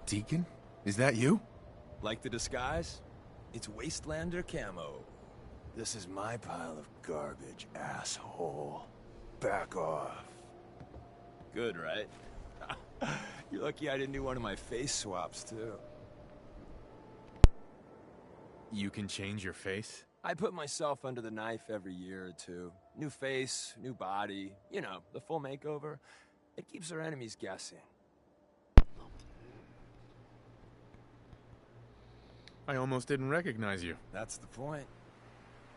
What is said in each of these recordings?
Deacon? Is that you? Like the disguise? It's Wastelander camo. This is my pile of garbage, asshole. Back off. Good, right? You're lucky I didn't do one of my face swaps, too. You can change your face? I put myself under the knife every year or two. New face, new body, you know, the full makeover. It keeps our enemies guessing. I almost didn't recognize you. That's the point.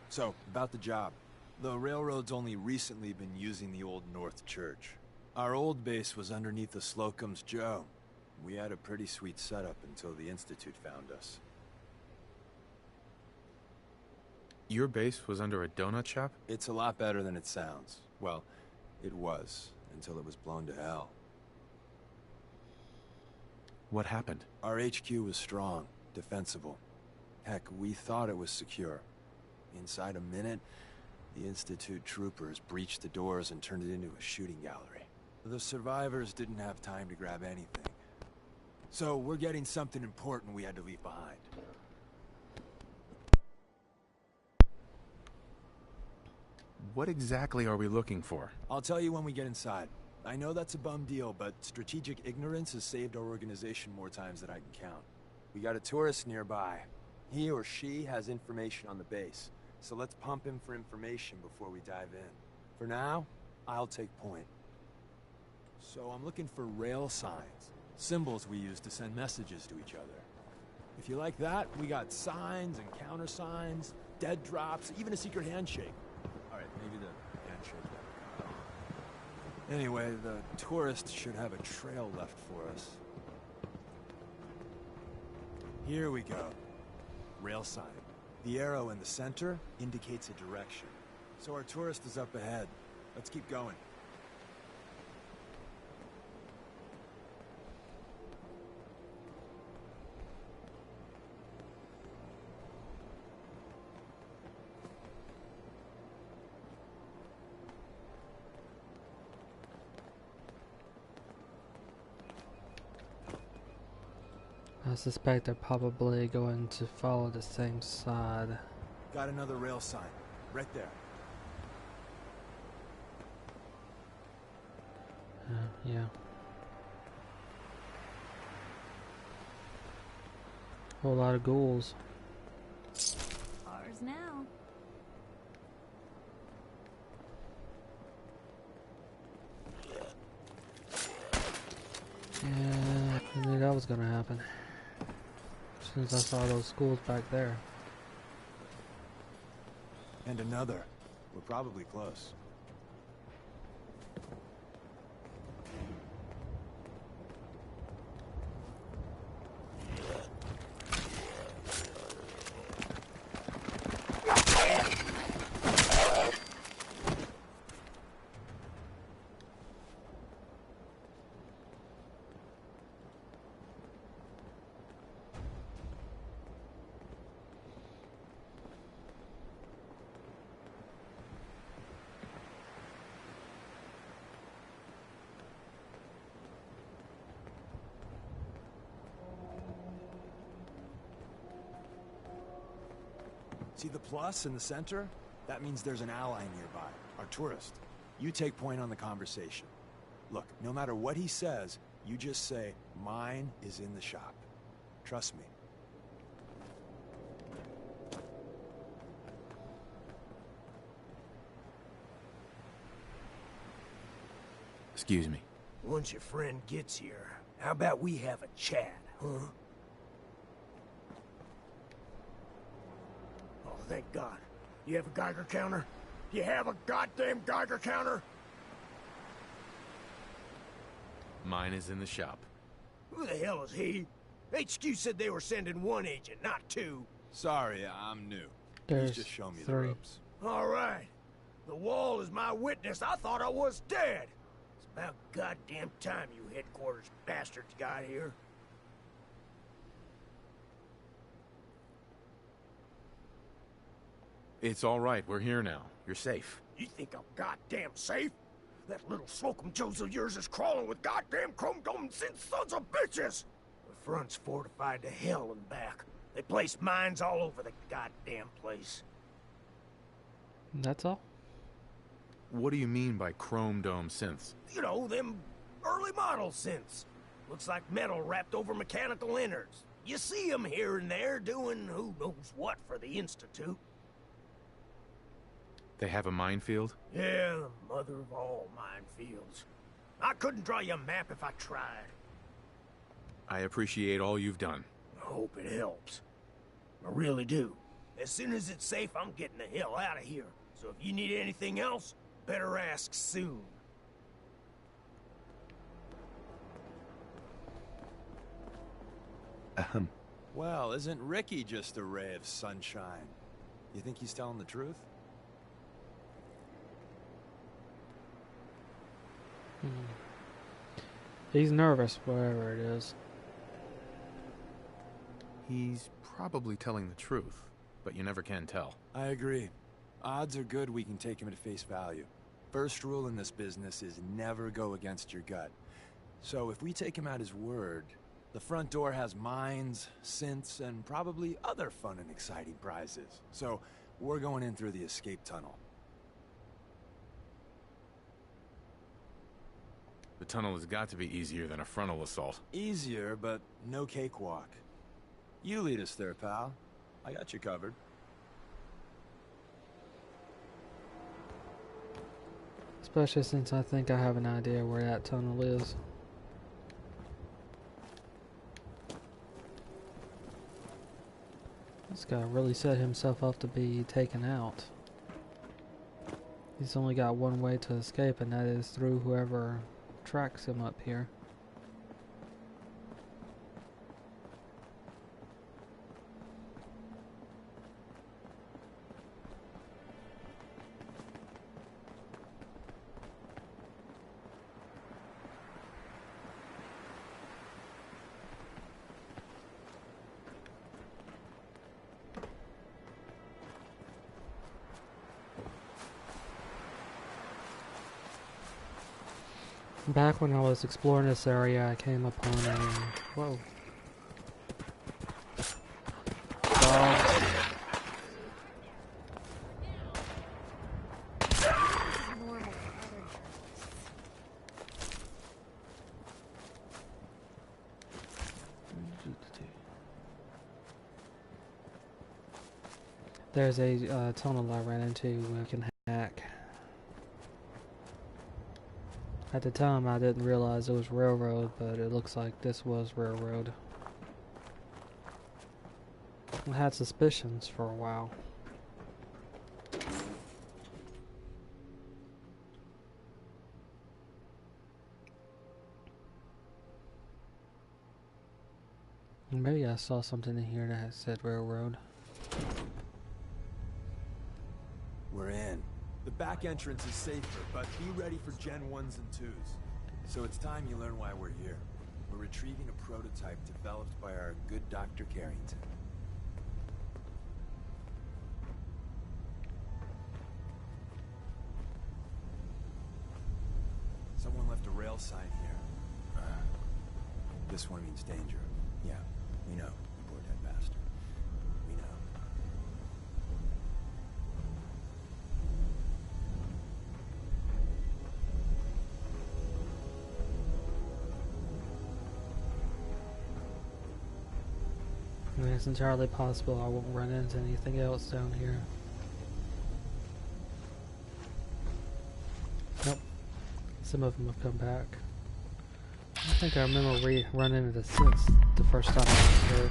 So, about the job. The railroad's only recently been using the old North Church. Our old base was underneath the Slocum's Joe. We had a pretty sweet setup until the Institute found us. Your base was under a donut shop? It's a lot better than it sounds. Well, it was, until it was blown to hell. What happened? Our HQ was strong, defensible. Heck, we thought it was secure. Inside a minute, the Institute troopers breached the doors and turned it into a shooting gallery. The survivors didn't have time to grab anything. So we're getting something important we had to leave behind. What exactly are we looking for? I'll tell you when we get inside. I know that's a bum deal, but strategic ignorance has saved our organization more times than I can count. We got a tourist nearby. He or she has information on the base, so let's pump him for information before we dive in. For now, I'll take point. So I'm looking for rail signs, symbols we use to send messages to each other. If you like that, we got signs and countersigns, dead drops, even a secret handshake. Alright, maybe the handshake. Anyway, the tourist should have a trail left for us. Here we go. Rail sign. The arrow in the center indicates a direction. So our tourist is up ahead. Let's keep going. I suspect they're probably going to follow the same side. Got another rail sign. Right there. Yeah. Whole lot of ghouls. Ours now. Yeah, I knew that was gonna happen. As soon as I saw those schools back there. And another. We're probably close. See the plus in the center? That means there's an ally nearby, our tourist. You take point on the conversation. Look, no matter what he says, you just say, mine is in the shop. Trust me. Excuse me. Once your friend gets here, how about we have a chat, huh? Oh, thank God. You have a Geiger counter? You have a goddamn Geiger counter? Mine is in the shop. Who the hell is he? HQ said they were sending one agent, not two. Sorry, I'm new. There's Please just show me the 3. ropes. All right. The wall is my witness. I thought I was dead. It's about goddamn time you headquarters bastards got here. It's all right. We're here now. You're safe. You think I'm goddamn safe? That little Slocum Joes of yours is crawling with goddamn chrome-dome sin sons of bitches! front's fortified to hell and back. They placed mines all over the goddamn place. That's all? What do you mean by chrome dome synths? You know, them early model synths. Looks like metal wrapped over mechanical innards. You see them here and there doing who knows what for the Institute. They have a minefield? Yeah, the mother of all minefields. I couldn't draw you a map if I tried. I appreciate all you've done. I hope it helps. I really do. As soon as it's safe, I'm getting the hell out of here. So if you need anything else, better ask soon. Well, isn't Ricky just a ray of sunshine? You think he's telling the truth? He's nervous, whatever it is. He's probably telling the truth, but you never can tell. I agree. Odds are good we can take him at face value. First rule in this business is never go against your gut. So if we take him at his word, the front door has mines, synths, and probably other fun and exciting prizes. So we're going in through the escape tunnel. The tunnel has got to be easier than a frontal assault. Easier, but no cakewalk. You lead us there, pal. I got you covered. Especially since I think I have an idea where that tunnel is. This guy really set himself up to be taken out. He's only got one way to escape, and that is through whoever tracks him up here. Back when I was exploring this area, I came upon a... whoa. Dog. There's a tunnel I ran into we can hack. At the time, I didn't realize it was railroad, but it looks like this was railroad. I had suspicions for a while. Maybe I saw something in here that said railroad. We're in. The back entrance is safer, but be ready for Gen 1s and 2s. So it's time you learn why we're here. We're retrieving a prototype developed by our good Dr. Carrington. Someone left a rail sign here. This one means danger. Yeah, we know. Poor dead bastard. We know. I mean, it's entirely possible I won't run into anything else down here. Nope. Some of them have come back. I think I remember running into since the first time I was here.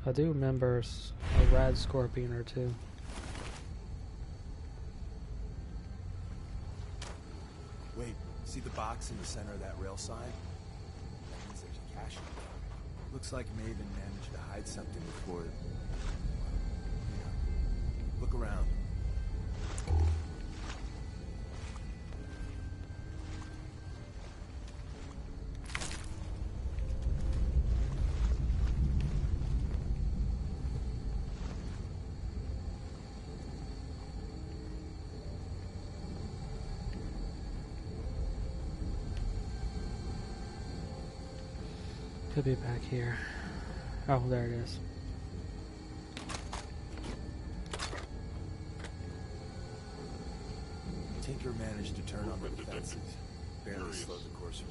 I do remember a rad scorpion or two. Wait, see the box in the center of that rail sign? That means there's a cache in there. Looks like Maven managed to hide something before... Yeah. Look around. Could be back here. Oh, there it is. Tinker managed to turn on the defenses. Barely slowed the course.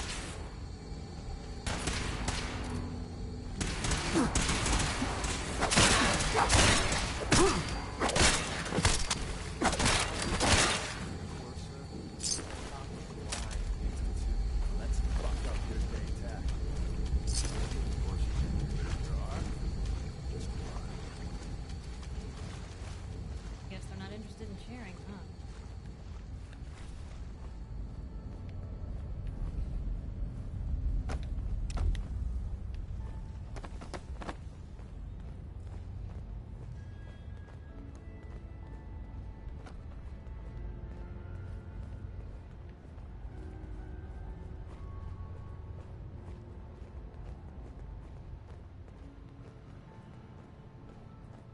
Guess they're not interested in sharing, huh?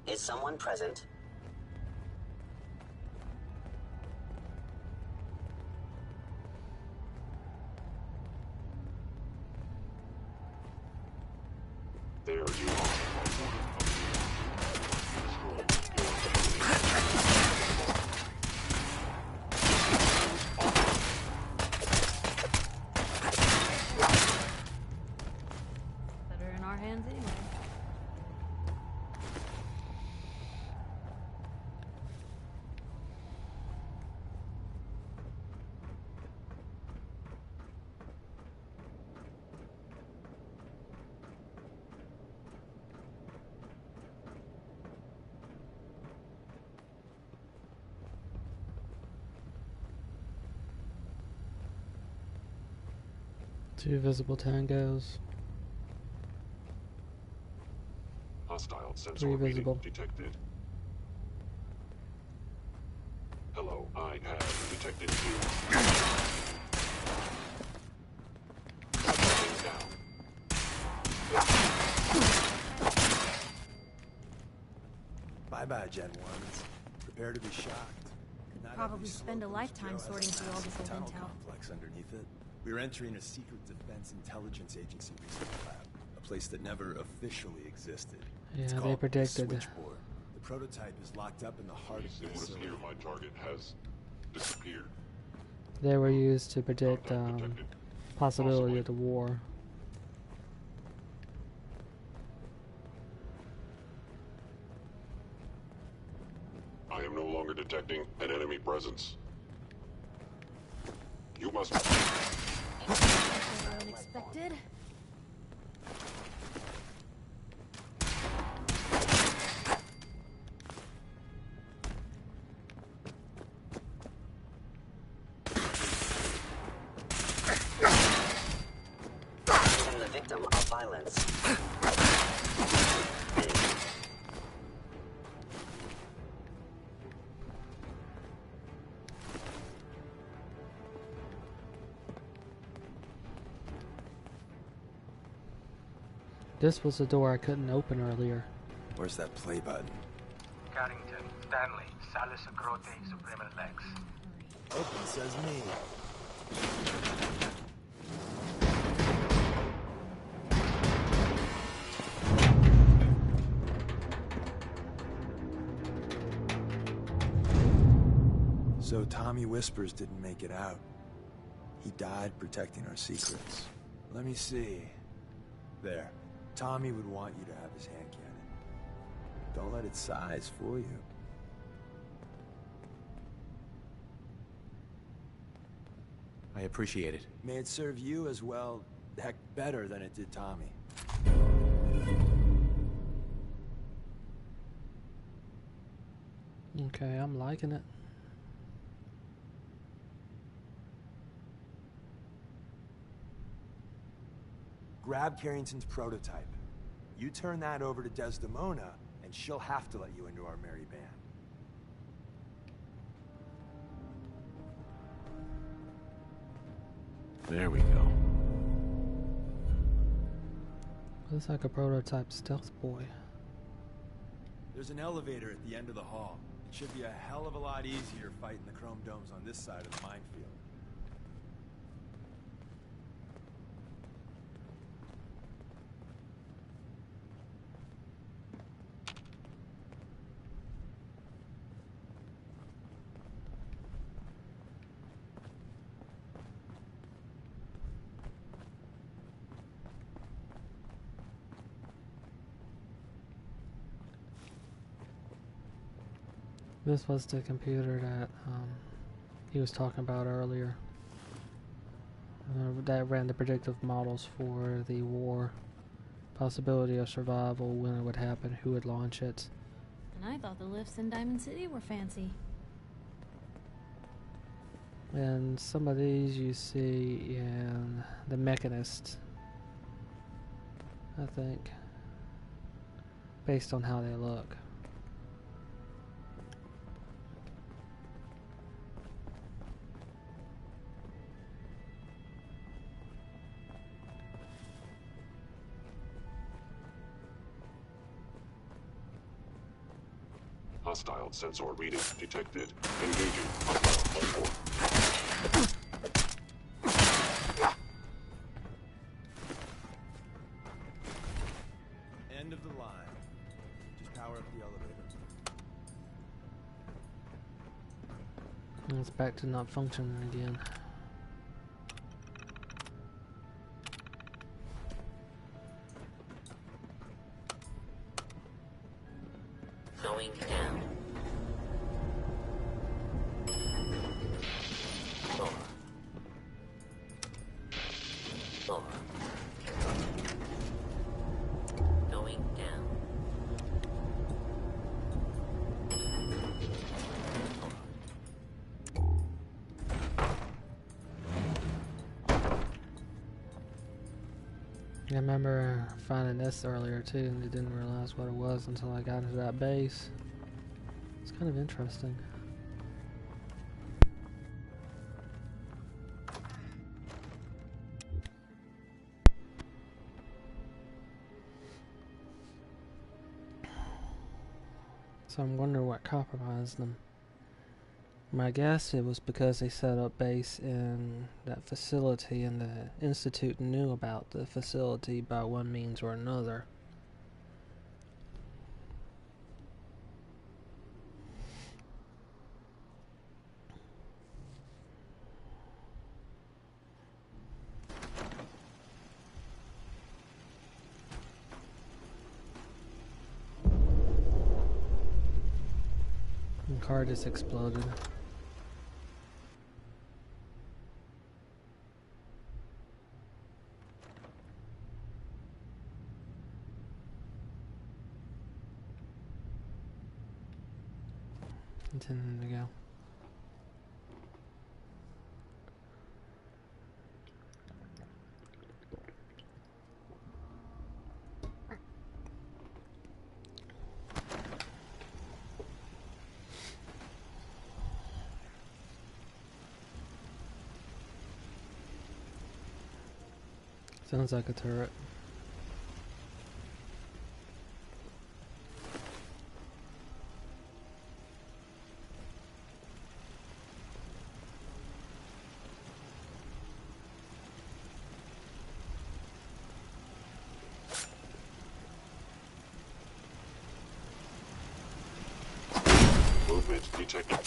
Is someone present? There you are. Better in our hands anyway. Two visible tangos. Hostile sensor Three reading visible. detected. Hello, I have detected you. Down. Bye-bye, Gen 1s. Prepare to be shocked. Could Not probably every spend a slow lifetime boost sorting has a through all this massive old tunnel intel. complex underneath it. We're entering a secret defense intelligence agency research lab, a place that never officially existed. It's Yeah, they called the predicted. Switchboard. The prototype is locked up in the heart of the It would facility. appear my target has disappeared. They were used to predict Contact detected. possibility of the war. I am no longer detecting an enemy presence. You must... Unexpected. I'm the victim of violence. This was the door I couldn't open earlier. Where's that play button? Carrington, Stanley, Salis Agrote, Suprema Lex. Open says me. So Tommy Whispers didn't make it out. He died protecting our secrets. Let me see. There. Tommy would want you to have his hand cannon. Don't let its size fool you. I appreciate it. May it serve you as well, heck, better than it did Tommy. Okay, I'm liking it. Grab Carrington's prototype. You turn that over to Desdemona, and she'll have to let you into our merry band. There we go. Looks like a prototype stealth boy. There's an elevator at the end of the hall. It should be a hell of a lot easier fighting the chrome domes on this side of the minefield. This was the computer that he was talking about earlier. That ran the predictive models for the war. Possibility of survival, when it would happen, who would launch it. And I thought the lifts in Diamond City were fancy. And some of these you see in The Mechanist, I think, based on how they look. Hostile sensor reading detected. Engaging hostile platform. End of the line. Just power up the elevator. And it's back to not functioning again. Going down. 4. 4. Going down. 4. I remember finding this earlier too, and I didn't realize what it was until I got into that base. It's kind of interesting. So I'm wondering what compromised them. My guess it was because they set up base in that facility and the Institute knew about the facility by one means or another. The car just exploded. Continuing to go. Sounds like a turret. Movement detected.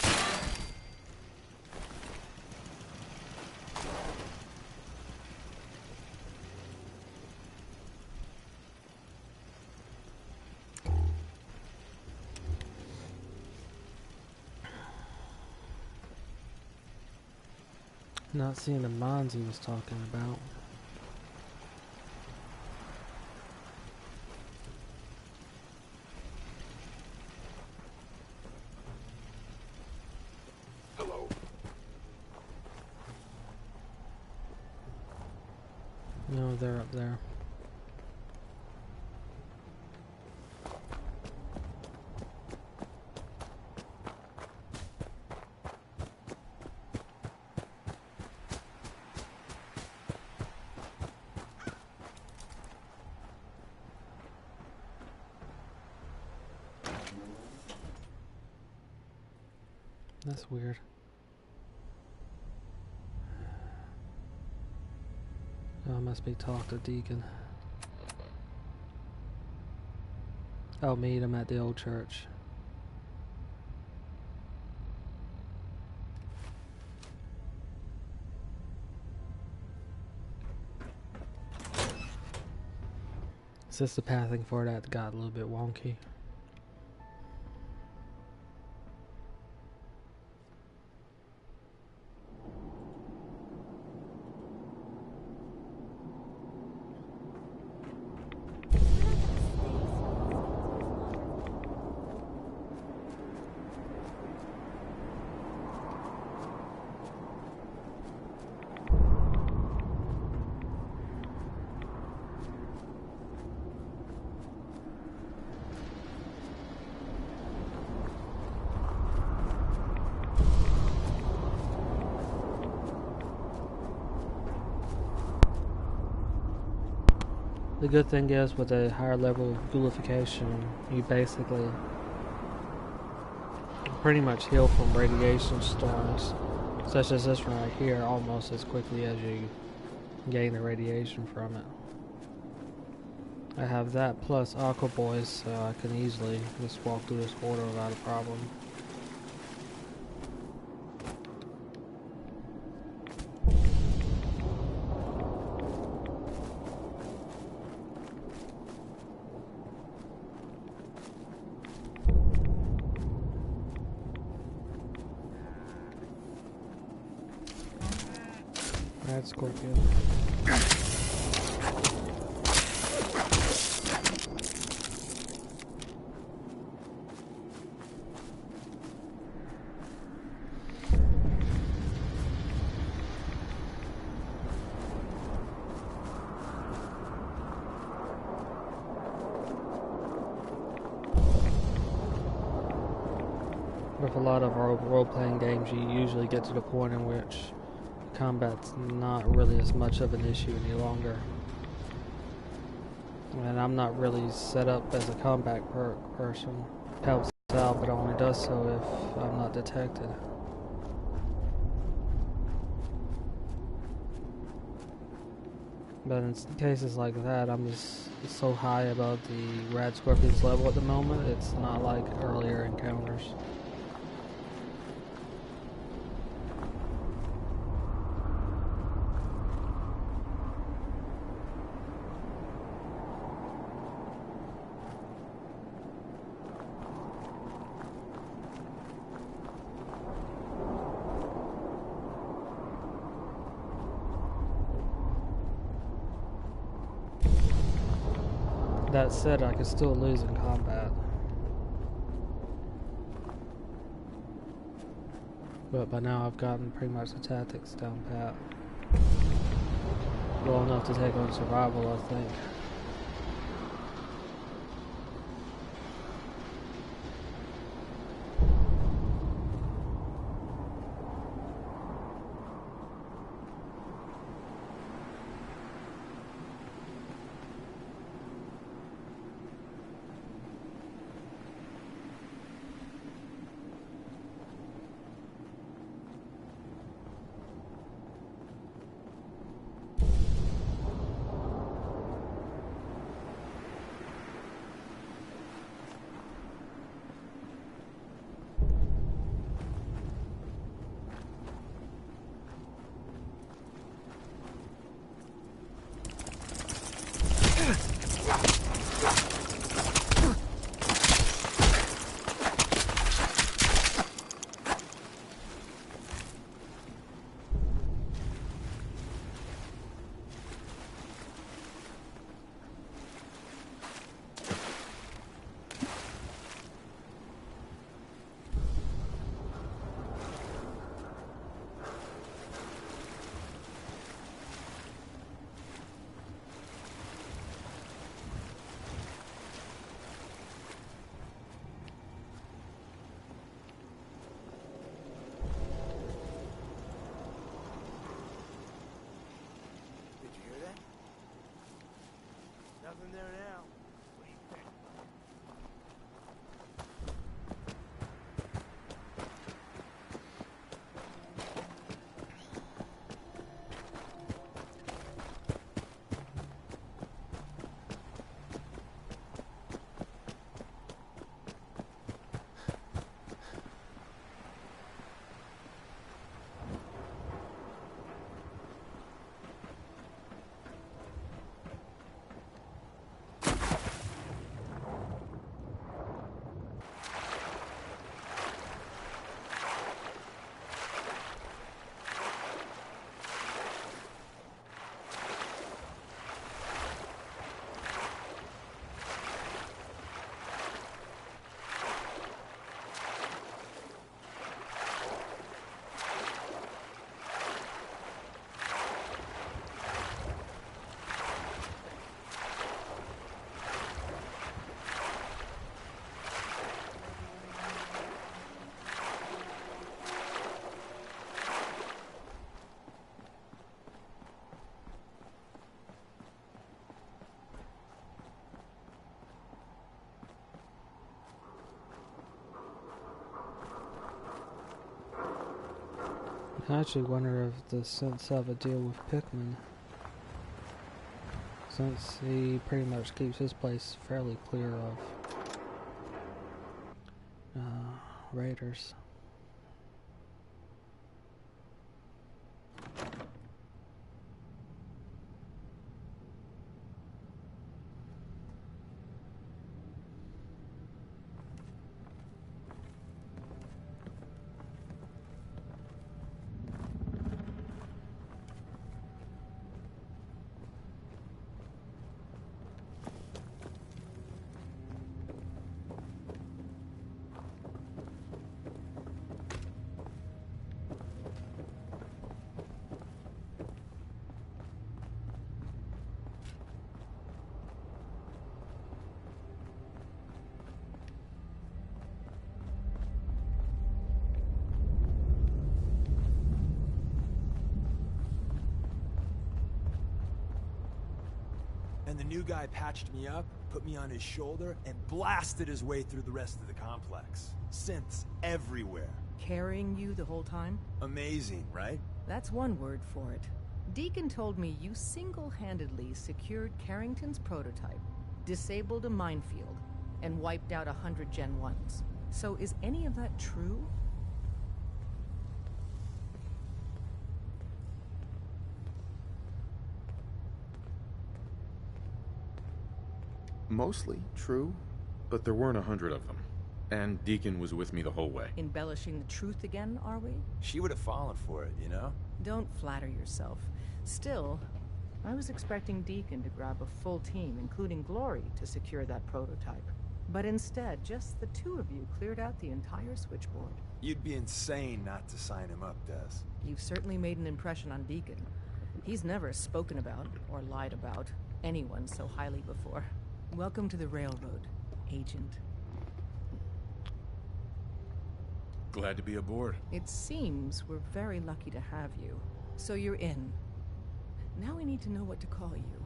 Not seeing the mines he was talking about. Hello. No, they're up there. That's weird. Oh, I must be talk to Deacon. I'll meet him at the old church. It's just the pathing for that got a little bit wonky. The good thing is, with a higher level of ghoulification, you basically pretty much heal from radiation storms, such as this one right here, almost as quickly as you gain the radiation from it. I have that plus Aqua Boys, so I can easily just walk through this water without a problem. Alright, Scorpion. With a lot of role-playing games, you usually get to the point in which combat's not really as much of an issue any longer. And I'm not really set up as a combat person. Helps out, but only does so if I'm not detected. But in cases like that, I'm just so high above the Rad Scorpion's level at the moment, it's not like earlier encounters. That said, I could still lose in combat. But by now I've gotten pretty much the tactics down pat. Well enough to take on survival, I think. Nothing there now. What do you think? I actually wonder if the synths have a deal with Pikmin, since he pretty much keeps his place fairly clear of raiders. And the new guy patched me up, put me on his shoulder, and blasted his way through the rest of the complex. Synths everywhere. Carrying you the whole time? Amazing, right? That's one word for it. Deacon told me you single-handedly secured Carrington's prototype, disabled a minefield, and wiped out 100 Gen 1s. So is any of that true? Mostly true, but there weren't 100 of them. And Deacon was with me the whole way. Embellishing the truth again, are we? She would have fallen for it, you know? Don't flatter yourself. Still, I was expecting Deacon to grab a full team, including Glory, to secure that prototype. But instead, just the two of you cleared out the entire switchboard. You'd be insane not to sign him up, Des. You've certainly made an impression on Deacon. He's never spoken about, or lied about, anyone so highly before. Welcome to the Railroad, Agent. Glad to be aboard. It seems we're very lucky to have you. So you're in. Now we need to know what to call you.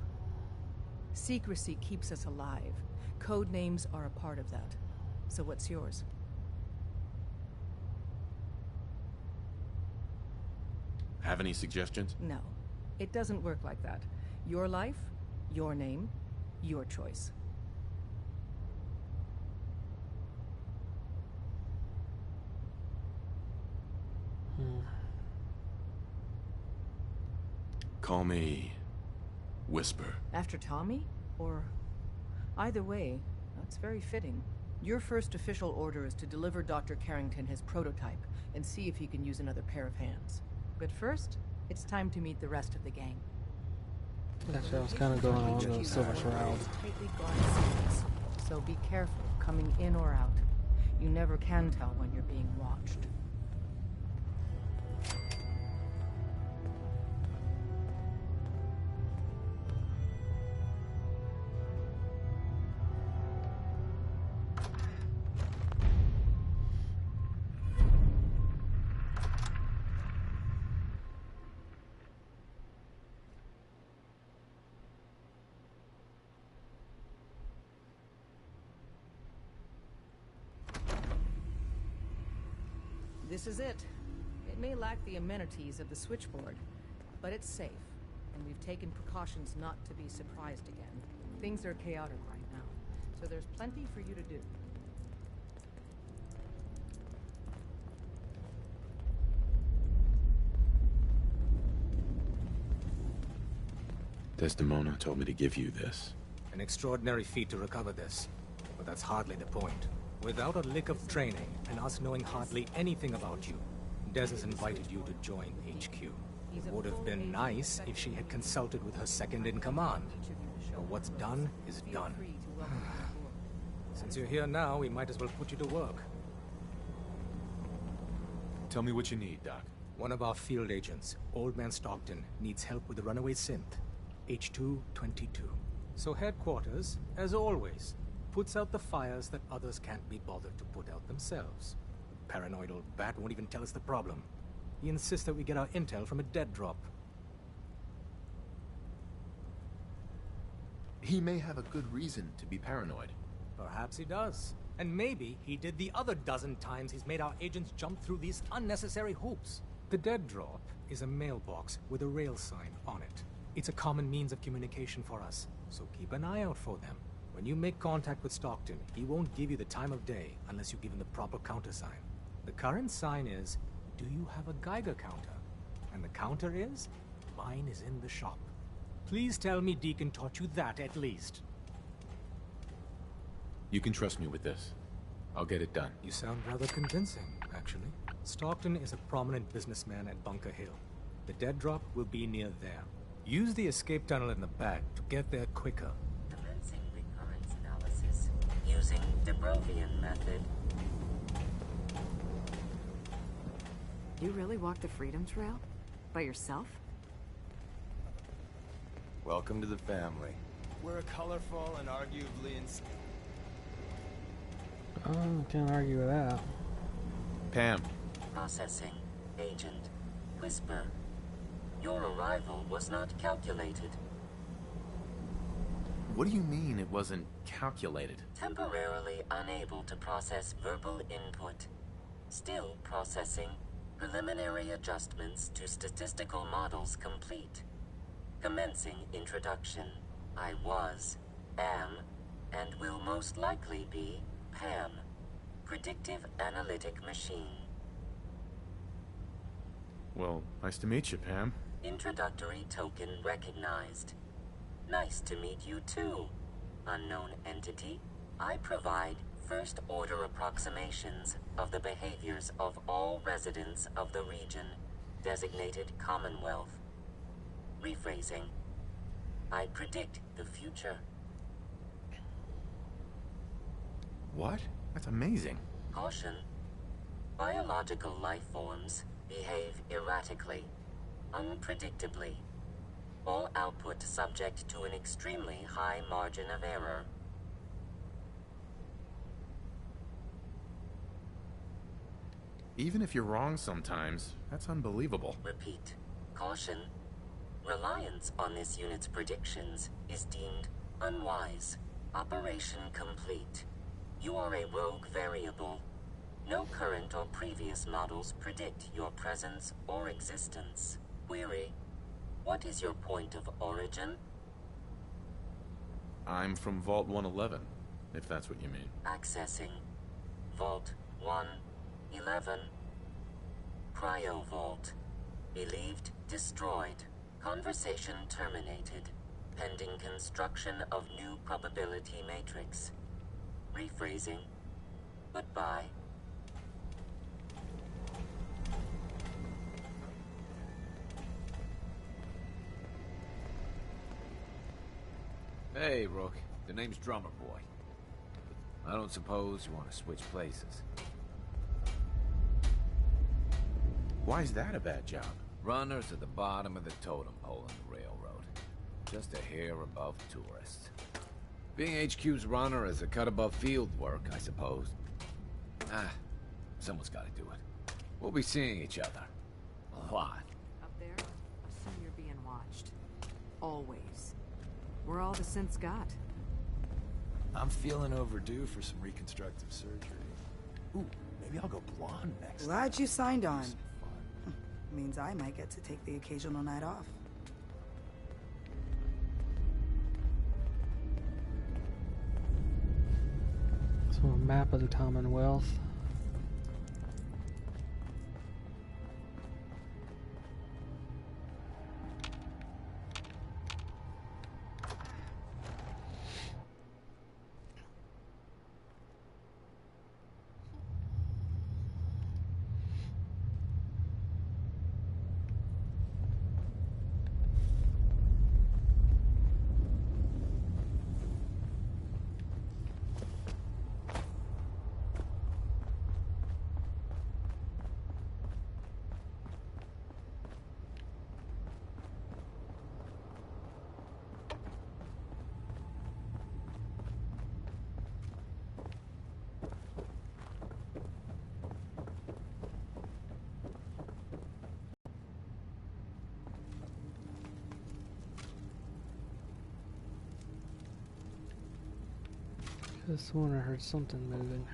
Secrecy keeps us alive. Code names are a part of that. So what's yours? Have any suggestions? No. It doesn't work like that. Your life, your name, your choice. Call me Whisper. After Tommy? Or... Either way, that's very fitting. Your first official order is to deliver Dr. Carrington his prototype and see if he can use another pair of hands. But first, it's time to meet the rest of the gang. Actually, I was kind of going on the Silver Shroud. Tightly guarded secrets, so be careful coming in or out. You never can tell when you're being watched. This is it. It may lack the amenities of the switchboard, but it's safe, and we've taken precautions not to be surprised again. Things are chaotic right now, so there's plenty for you to do. Desdemona told me to give you this. An extraordinary feat to recover this, but that's hardly the point. Without a lick of training, and us knowing hardly anything about you, Des has invited you to join HQ. It would have been nice if she had consulted with her second-in-command. But what's done is done. Since you're here now, we might as well put you to work. Tell me what you need, Doc. One of our field agents, Old Man Stockton, needs help with the runaway synth. H222. So headquarters, as always, puts out the fires that others can't be bothered to put out themselves. The paranoid old bat won't even tell us the problem. He insists that we get our intel from a dead drop. He may have a good reason to be paranoid. Perhaps he does. And maybe he did the other dozen times he's made our agents jump through these unnecessary hoops. The dead drop is a mailbox with a rail sign on it. It's a common means of communication for us, so keep an eye out for them. When you make contact with Stockton, he won't give you the time of day unless you give him the proper countersign. The current sign is, do you have a Geiger counter? And the counter is, mine is in the shop. Please tell me Deacon taught you that at least. You can trust me with this. I'll get it done. You sound rather convincing, actually. Stockton is a prominent businessman at Bunker Hill. The dead drop will be near there. Use the escape tunnel in the back to get there quicker. Commencing recurrence analysis using the Brovian method. You really walked the Freedom Trail? By yourself? Welcome to the family. We're a colorful and arguably Oh, can't argue with that. Pam. Processing. Agent. Whisper. Your arrival was not calculated. What do you mean it wasn't calculated? Temporarily unable to process verbal input. Still processing. Preliminary adjustments to statistical models complete. Commencing introduction. I was, am, and will most likely be Pam. Predictive analytic machine. Well, nice to meet you, Pam. Introductory token recognized. Nice to meet you too, unknown entity. I provide first-order approximations of the behaviors of all residents of the region, designated Commonwealth. Rephrasing. I predict the future. What? That's amazing. Caution. Biological life forms behave erratically, unpredictably. All output subject to an extremely high margin of error. Even if you're wrong sometimes, that's unbelievable. Repeat. Caution. Reliance on this unit's predictions is deemed unwise. Operation complete. You are a rogue variable. No current or previous models predict your presence or existence. Query. What is your point of origin? I'm from Vault 111, if that's what you mean. Accessing. Vault 111. Cryo Vault. Believed destroyed. Conversation terminated. Pending construction of new probability matrix. Rephrasing. Goodbye. Hey, Rook. The name's Drummer Boy. I don't suppose you want to switch places. Why is that a bad job? Runners at the bottom of the totem pole in the railroad. Just a hair above tourists. Being HQ's runner is a cut above field work, I suppose. Someone's got to do it. We'll be seeing each other. A lot. Up there, assume you're being watched. Always. We're all the synths got. I'm feeling overdue for some reconstructive surgery. Ooh, maybe I'll go blonde next time. Glad you signed on. Means I might get to take the occasional night off. So a map of the Commonwealth. This one I heard something moving.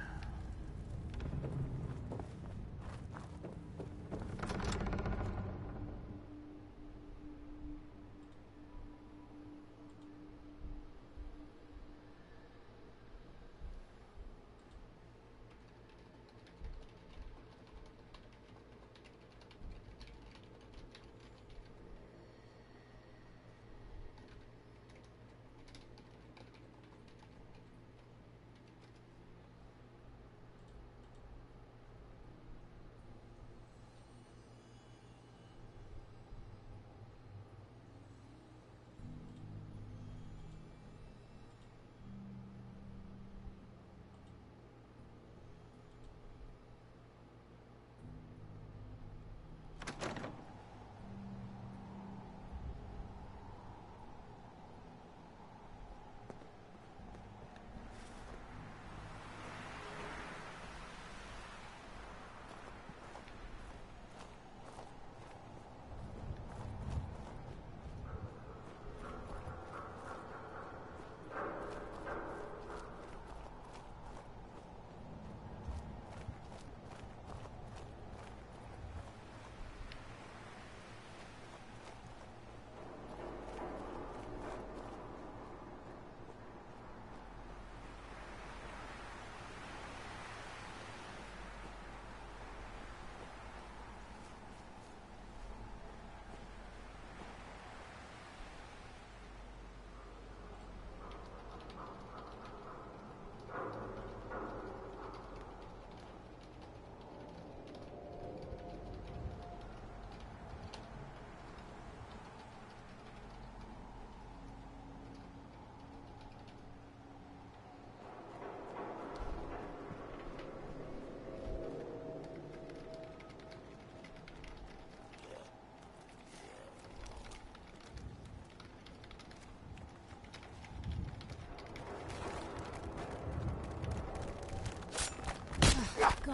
Go.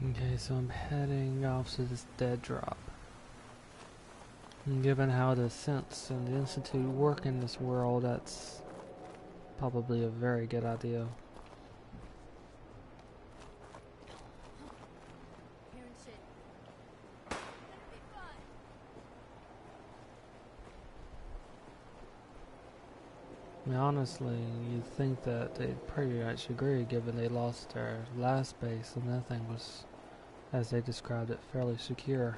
Okay, so I'm heading off to this dead drop. And given how the Sense and the Institute work in this world, that's probably a very good idea. I mean, honestly, you'd think that they'd pretty much agree, given they lost their last base and that thing was, as they described it, fairly secure.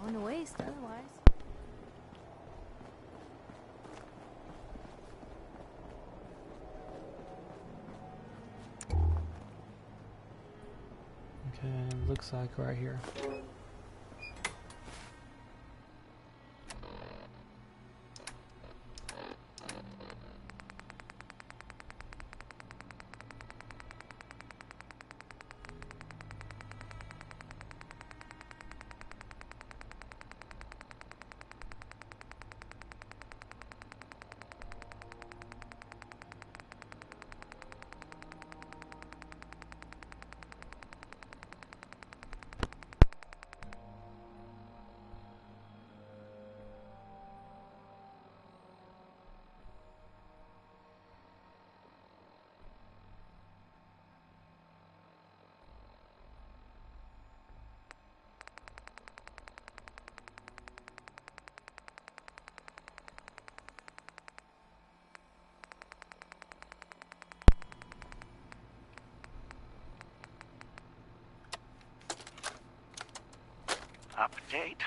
Going to waste otherwise. Okay, looks like right here. Update.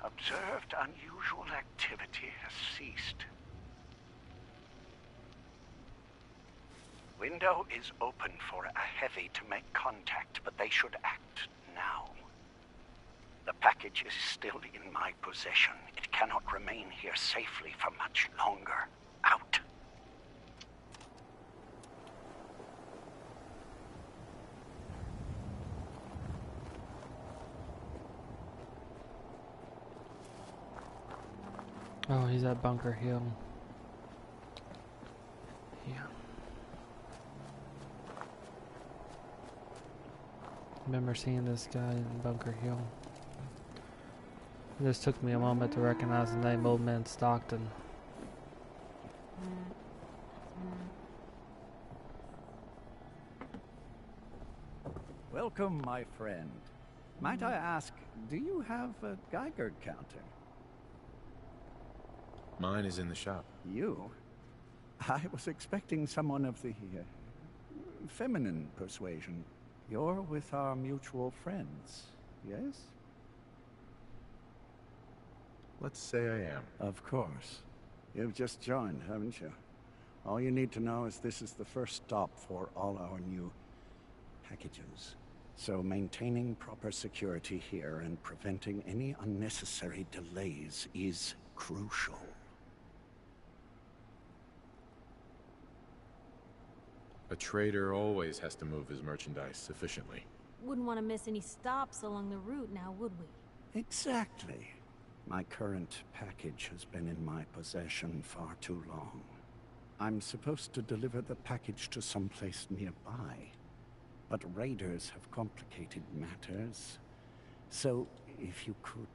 Observed unusual activity has ceased. Window is open for a heavy to make contact, but they should act now. The package is still in my possession. It cannot remain here safely for much longer. Out. Oh, he's at Bunker Hill. Yeah. Remember seeing this guy in Bunker Hill. It just took me a moment to recognize the name Old Man Stockton. Welcome, my friend. Might I ask, do you have a Geiger counter? Mine is in the shop. You? I was expecting someone of the feminine persuasion. You're with our mutual friends, yes? Let's say I am. Of course. You've just joined, haven't you? All you need to know is this is the first stop for all our new packages. So maintaining proper security here and preventing any unnecessary delays is crucial. A trader always has to move his merchandise efficiently. Wouldn't want to miss any stops along the route now, would we? Exactly. My current package has been in my possession far too long. I'm supposed to deliver the package to someplace nearby, but raiders have complicated matters. So, if you could...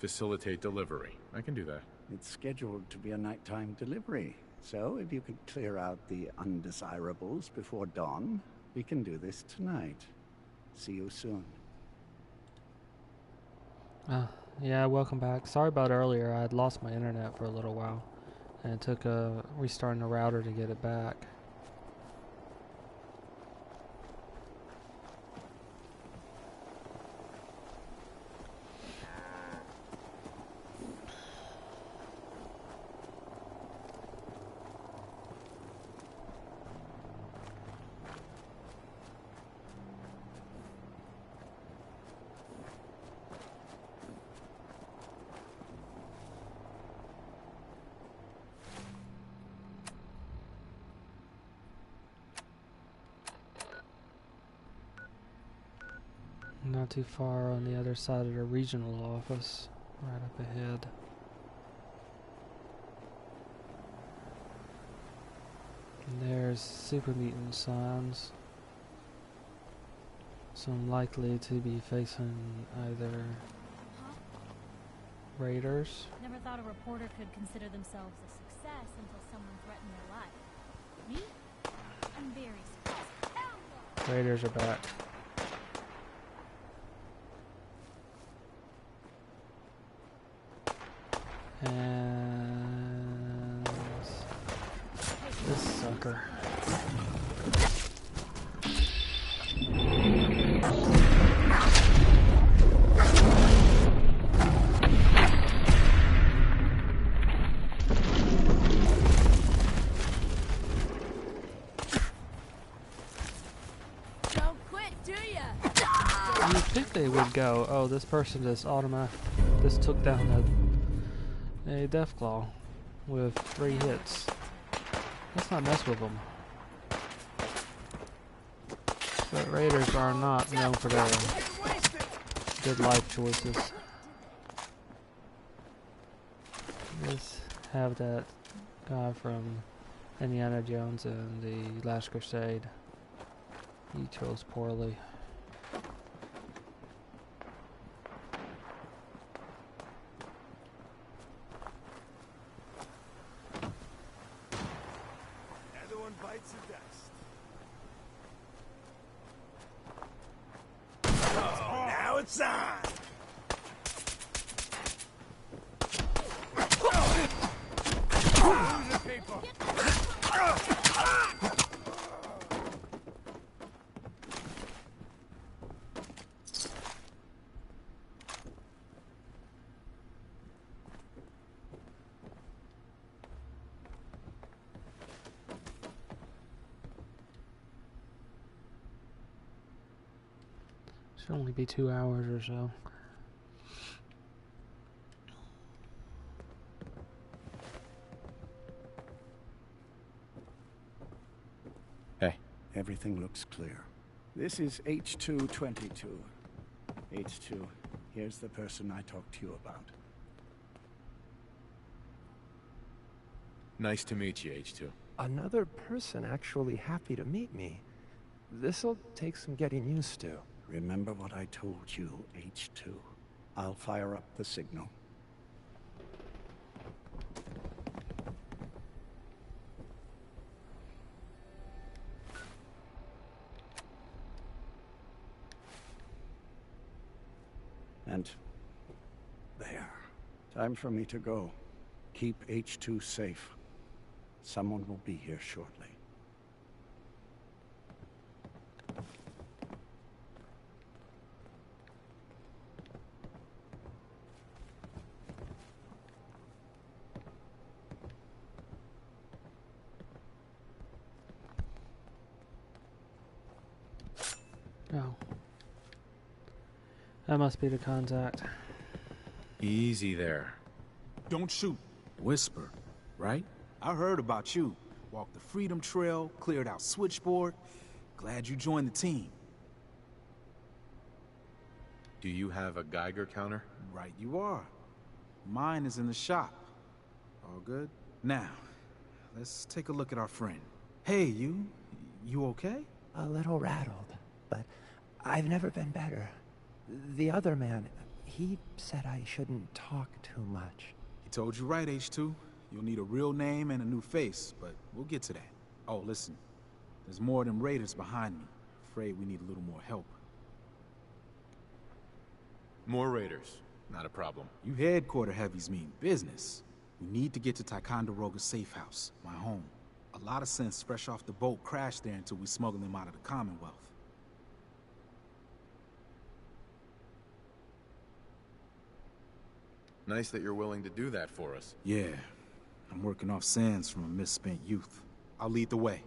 Facilitate delivery. I can do that. It's scheduled to be a nighttime delivery. So if you could clear out the undesirables before dawn, we can do this tonight. See you soon. Yeah, welcome back. Sorry about earlier. I had lost my internet for a little while, and it took restarting the router to get it back. Not too far on the other side of the regional office, right up ahead. And there's super mutant signs. So I'm likely to be facing either raiders. Never thought a reporter could consider themselves a success until someone threatened their life. Me? I'm very successful. Raiders are back. And this sucker. Don't quit, do ya? You'd think they would go, oh, this person just took down a Deathclaw with 3 hits. Let's not mess with them. But Raiders are not known for their good life choices. Just have that guy from Indiana Jones and the Last Crusade. He chose poorly. Bites the dust. Oh, now it's on! Losing people! Should only be 2 hours or so. Hey. Everything looks clear. This is H222. H2, here's the person I talked to you about. Nice to meet you, H2. Another person actually happy to meet me. This'll take some getting used to. Remember what I told you, H2. I'll fire up the signal. And there. Time for me to go. Keep H2 safe. Someone will be here shortly. Oh. That must be the contact. Easy there. Don't shoot. Whisper, right? I heard about you. Walked the Freedom Trail, cleared out Switchboard. Glad you joined the team. Do you have a Geiger counter? Right you are. Mine is in the shop. All good? Now, let's take a look at our friend. Hey, you okay? A little rattled, but I've never been better. The other man, He said I shouldn't talk too much. He told you right, H2. You'll need a real name and a new face, but we'll get to that. Oh, listen. There's more of them raiders behind me. Afraid we need a little more help. More raiders. Not a problem. You headquarter heavies mean business. We need to get to Ticonderoga's safe house, my home. A lot of synths fresh off the boat crashed there until we smuggled them out of the Commonwealth. Nice that you're willing to do that for us. Yeah. I'm working off sands from a misspent youth. I'll lead the way.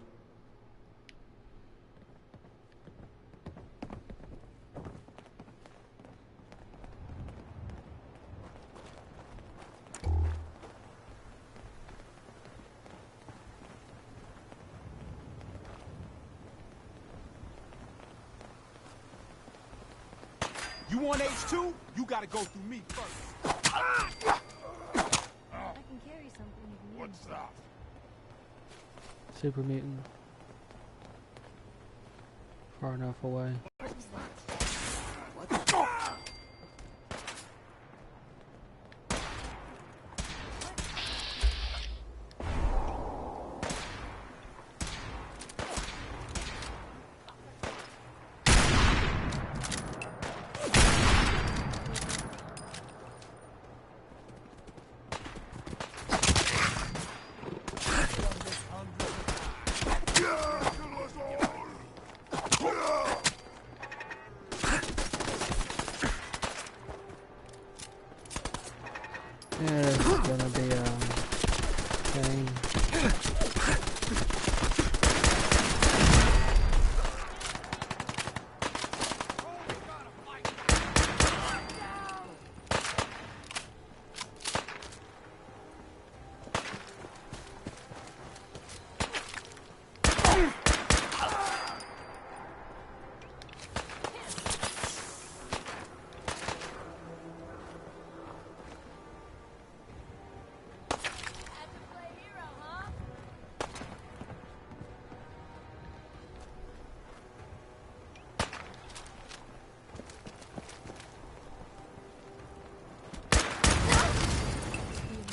You want H2? You gotta go through me first. I can carry something if you need. What's that? Super mutant. Far enough away. What was that? Yeah, this is gonna be a thing.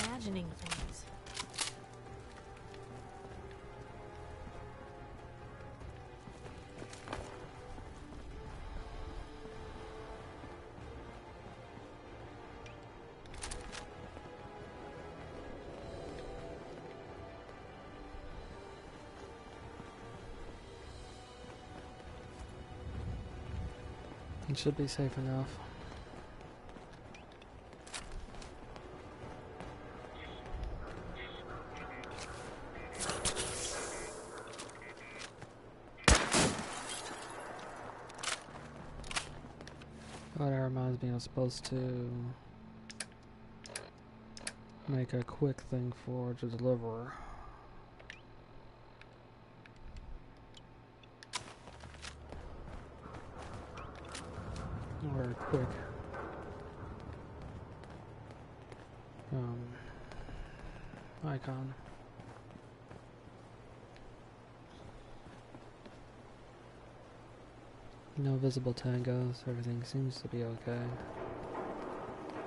Imagining things. It should be safe enough. Oh, that reminds me, I'm supposed to make a quick thing for the deliverer. Or a quick icon. No visible tangos, everything seems to be okay.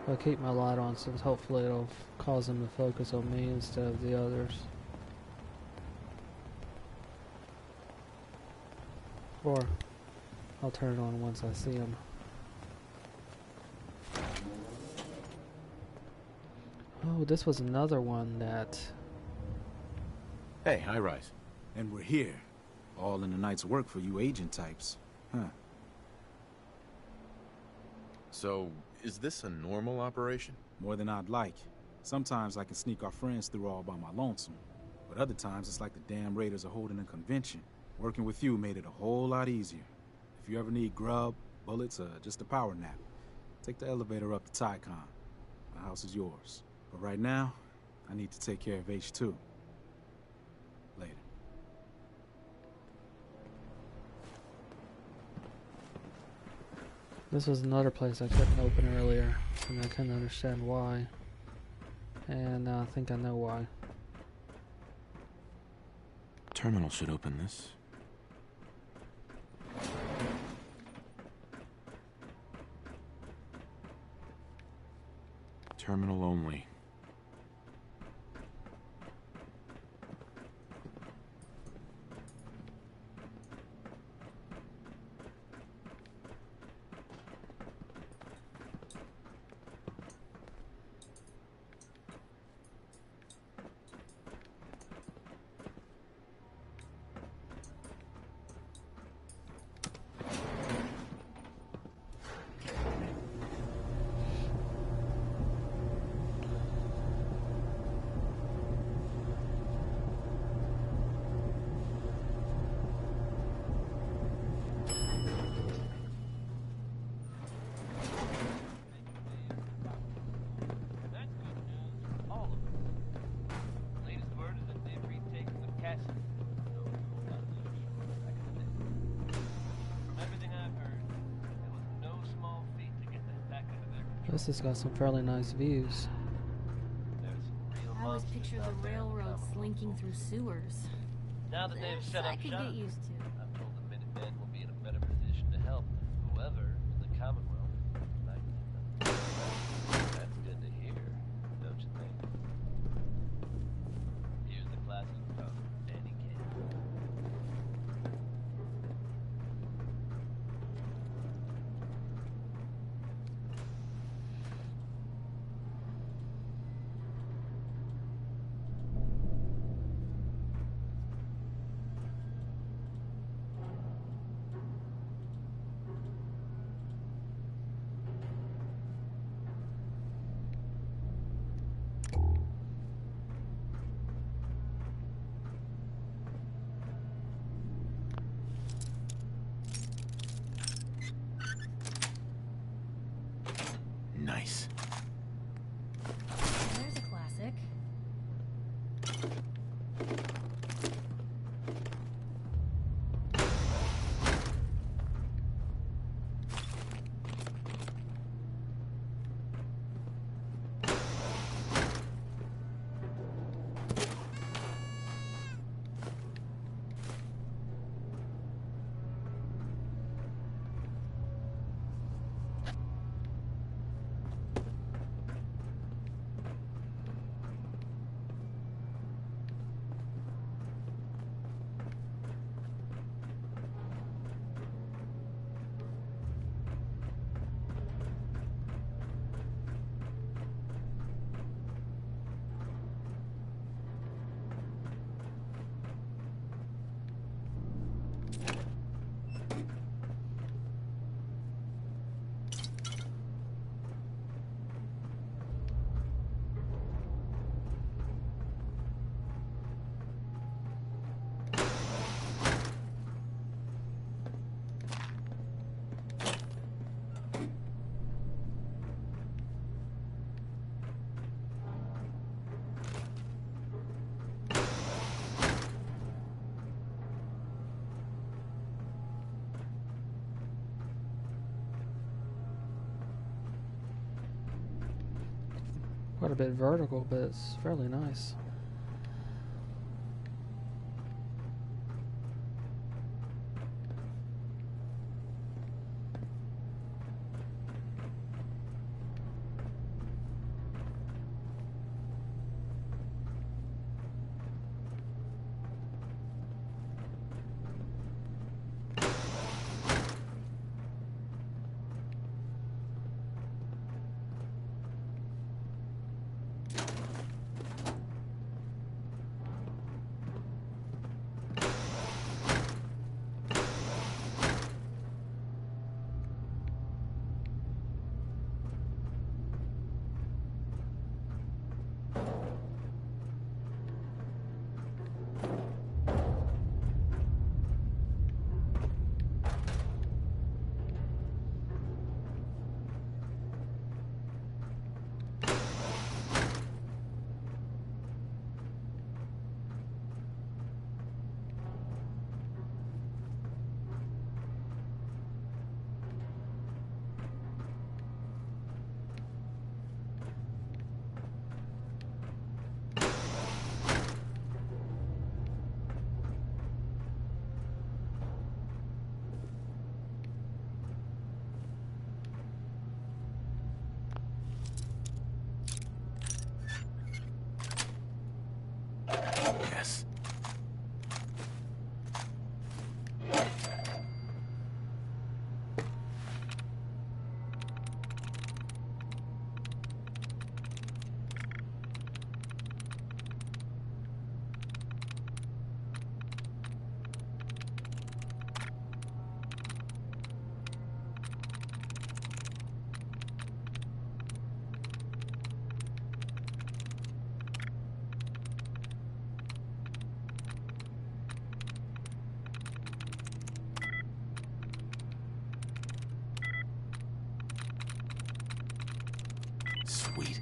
I'll keep my light on, so hopefully it'll cause them to focus on me instead of the others. Or I'll turn it on once I see them. Oh, this was another one that... Hey, High Rise. And we're here. All in the night's work for you agent types. Huh. So, is this a normal operation? More than I'd like. Sometimes I can sneak our friends through all by my lonesome. But other times it's like the damn raiders are holding a convention. Working with you made it a whole lot easier. If you ever need grub, bullets, or just a power nap, take the elevator up to Tycon. The house is yours. But right now, I need to take care of H2. Later. This was another place I couldn't open earlier, and I couldn't understand why. And I think I know why. Terminal should open this. Terminal only. This has got some fairly nice views. I always picture the railroad slinking through sewers. Now that they've set I up could shop, get used to. I'm told the Minutemen will be in a better position to help whoever in the Commonwealth might need them. That's good to hear, don't you think? Here's the classic from Danny Kaye. Nice. There's a classic. Quite a bit vertical, but it's fairly nice. Sweet.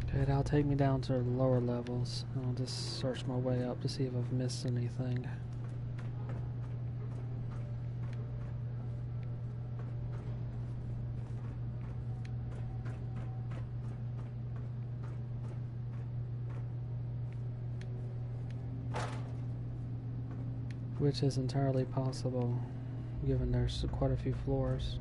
Okay, that'll take me down to the lower levels. I'll just search my way up to see if I've missed anything. Which is entirely possible, given there's quite a few floors.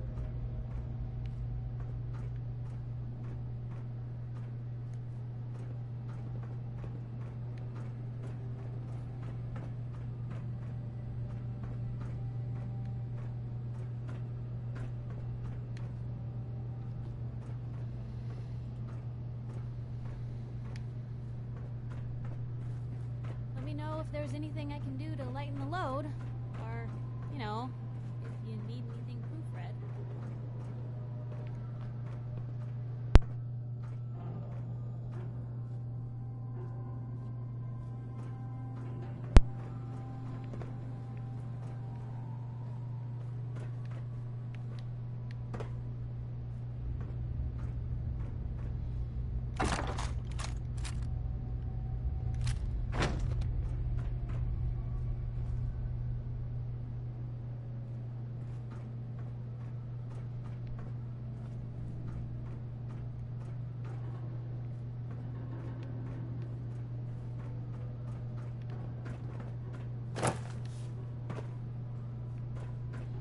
Let me know if there's anything I can do to lighten the load, or, you know, if you need anything proofread.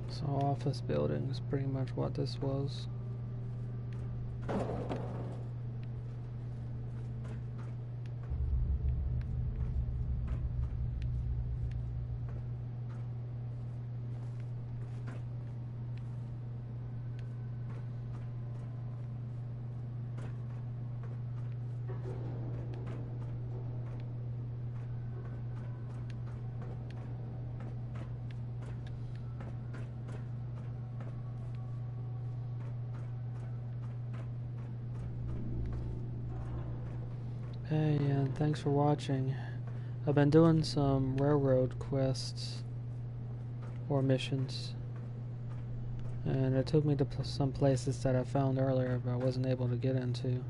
So office building is pretty much what this was. Hey, and thanks for watching. I've been doing some railroad quests or missions, and it took me to some places that I found earlier but I wasn't able to get into.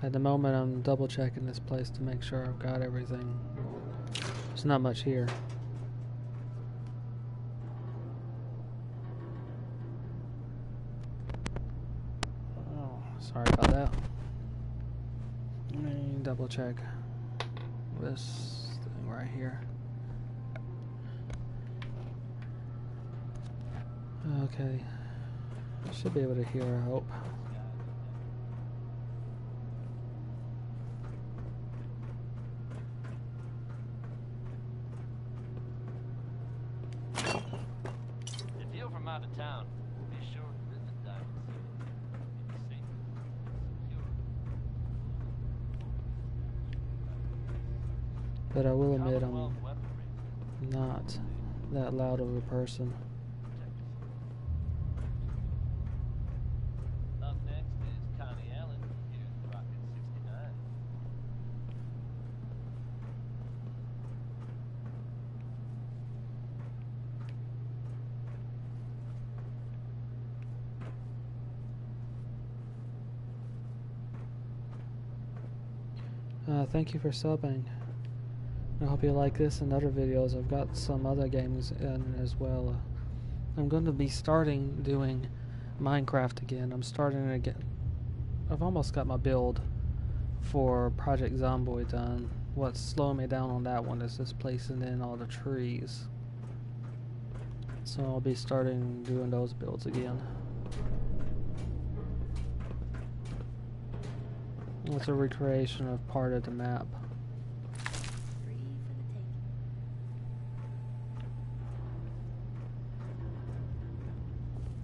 At the moment, I'm double checking this place to make sure I've got everything. There's not much here. Oh, sorry about that. Let me double check this thing right here. Okay. Should be able to hear, I hope. Out of town, be sure to visit Diamond City. It's safe, secure. But I will admit I'm not that loud of a person. Up next is Connie Allen. Here's Rocket 69. Thank you for subbing. I hope you like this and other videos. I've got some other games in as well. I'm going to be starting doing Minecraft again. I'm starting again. I've almost got my build for Project Zomboid done. What's slowing me down on that one is just placing in all the trees. So I'll be starting doing those builds again. It's a recreation of part of the map.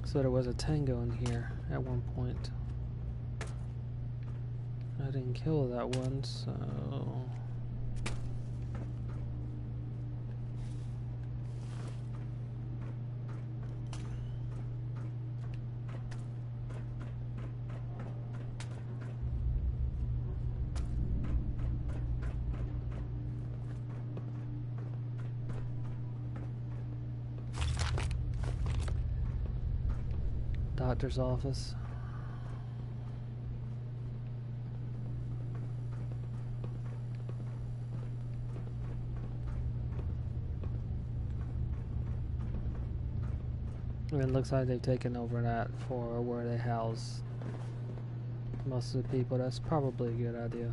So there was a tango in here at one point. I didn't kill that one, so... Doctor's office. It looks like they've taken over that for where they house most of the people. That's probably a good idea.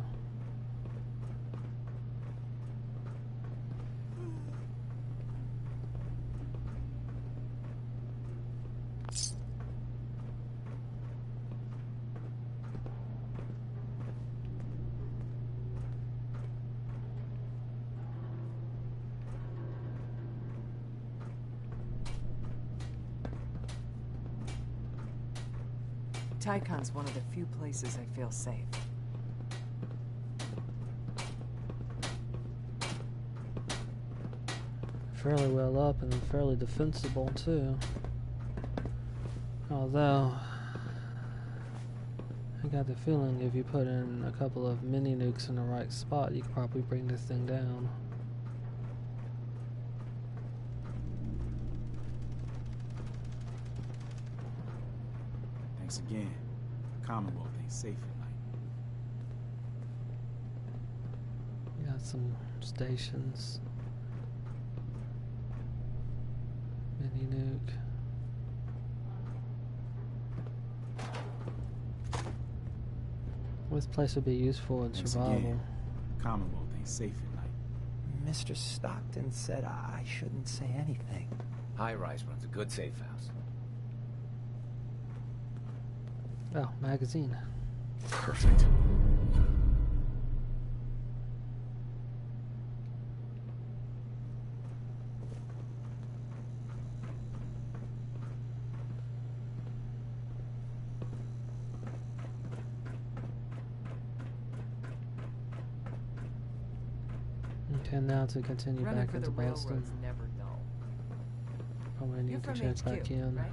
Tycon's one of the few places I feel safe. Fairly well up and fairly defensible too. Although I got the feeling if you put in a couple of mini nukes in the right spot, you could probably bring this thing down. Thanks again. Commonwealth ain't safe at night. Got some stations. Mini nuke. This place would be useful in survival. Again, Commonwealth ain't safe at night. Mr. Stockton said I shouldn't say anything. High Rise runs a good safe house. Oh, magazine. Perfect. Okay, now to continue Running back for into the Boston. railroad's never dull. Probably You're need to from check HQ, back in. right?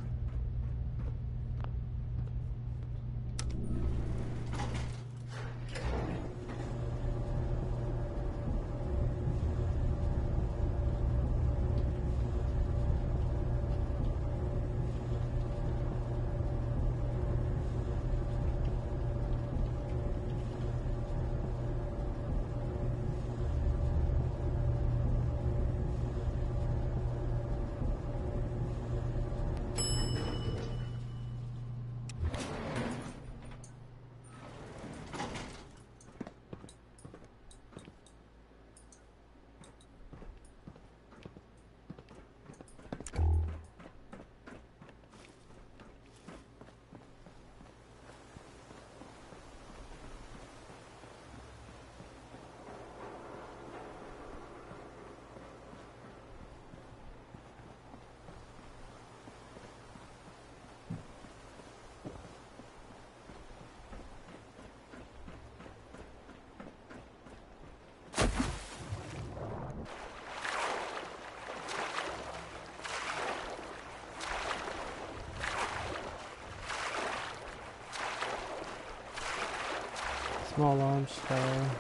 Small arms fire.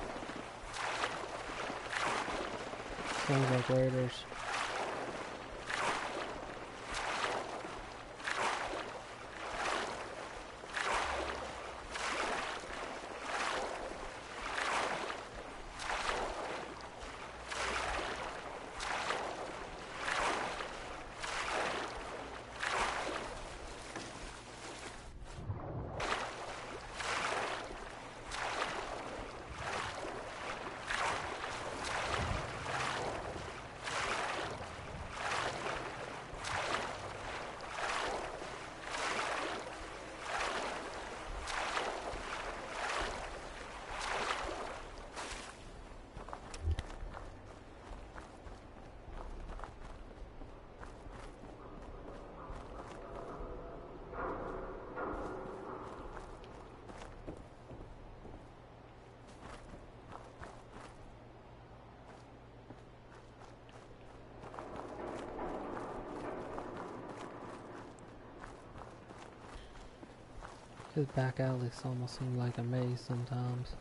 Sounds like raiders. His back alleys almost seem like a maze sometimes.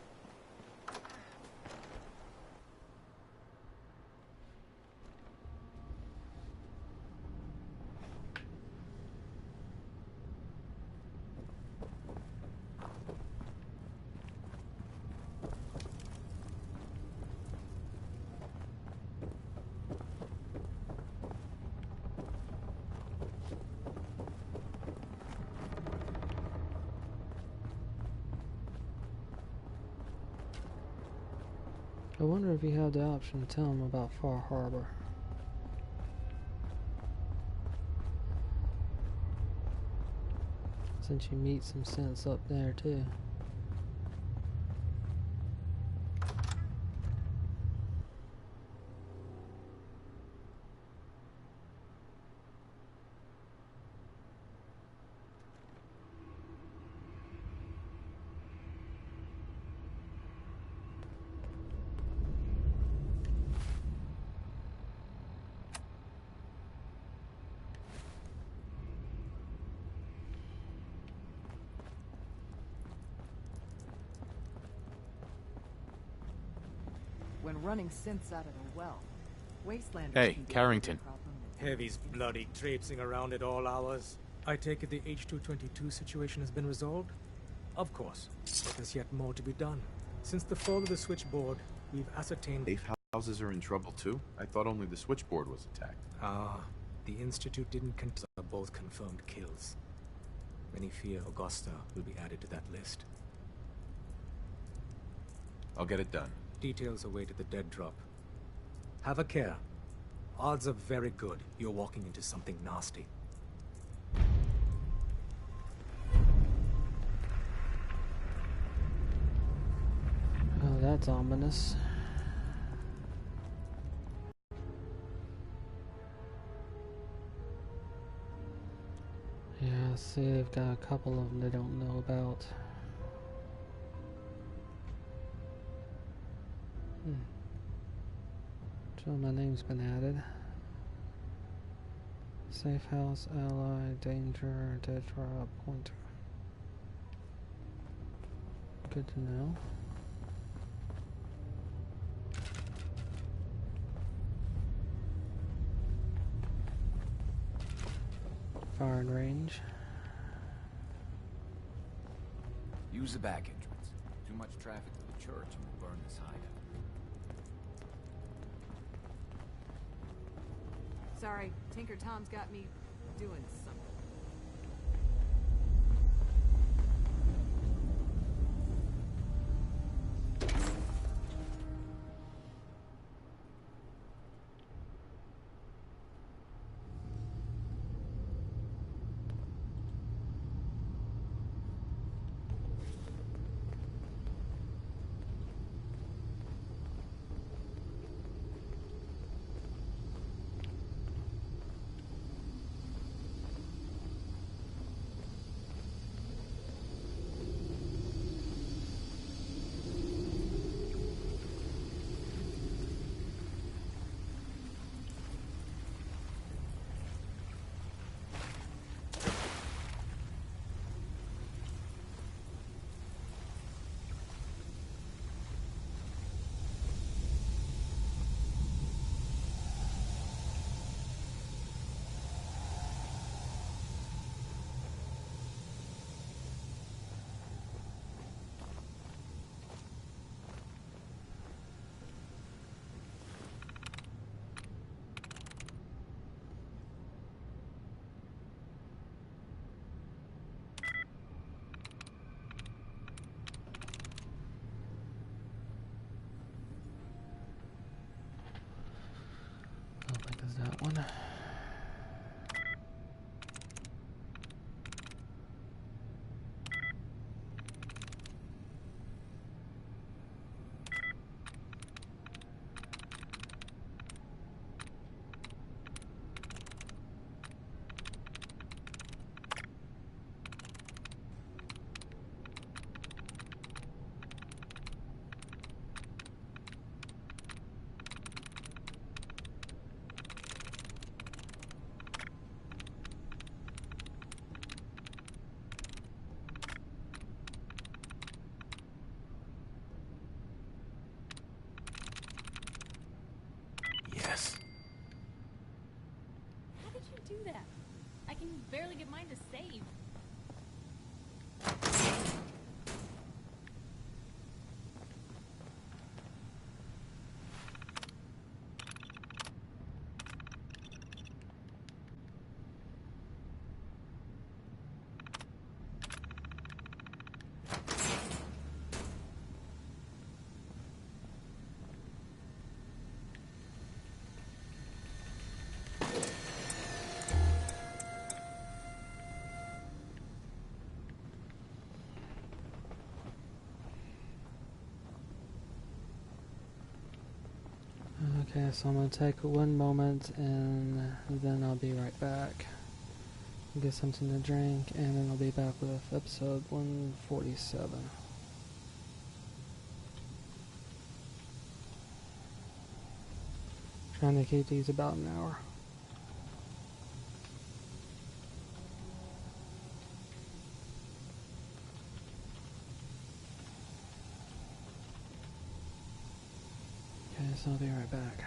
I wonder if you have the option to tell him about Far Harbor. Since you meet some sense up there too. When running synths out of the well, Wastelanders Hey, can be a Carrington. problem. Heavy's bloody traipsing around at all hours. I take it the H-222 situation has been resolved? Of course, but there's yet more to be done. Since the fall of the switchboard, we've ascertained... Safe houses are in trouble too? I thought only the switchboard was attacked. The Institute didn't are both confirmed kills. Many fear Augusta will be added to that list. I'll get it done. Details await at the dead drop. Have a care. Odds are very good you're walking into something nasty. Oh, that's ominous. Yeah, see, they've got a couple of them they don't know about. So my name's been added. Safe house, ally, danger, dead drop, pointer. Good to know. Firing range. Use the back entrance. Too much traffic to the church and we'll burn this hideout. Sorry, Tinker Tom's got me doing something. I don't think there's that one. Okay, so I'm going to take one moment and then I'll be right back. Get something to drink and then I'll be back with episode 147. Trying to keep these about an hour. Okay, so I'll be right back.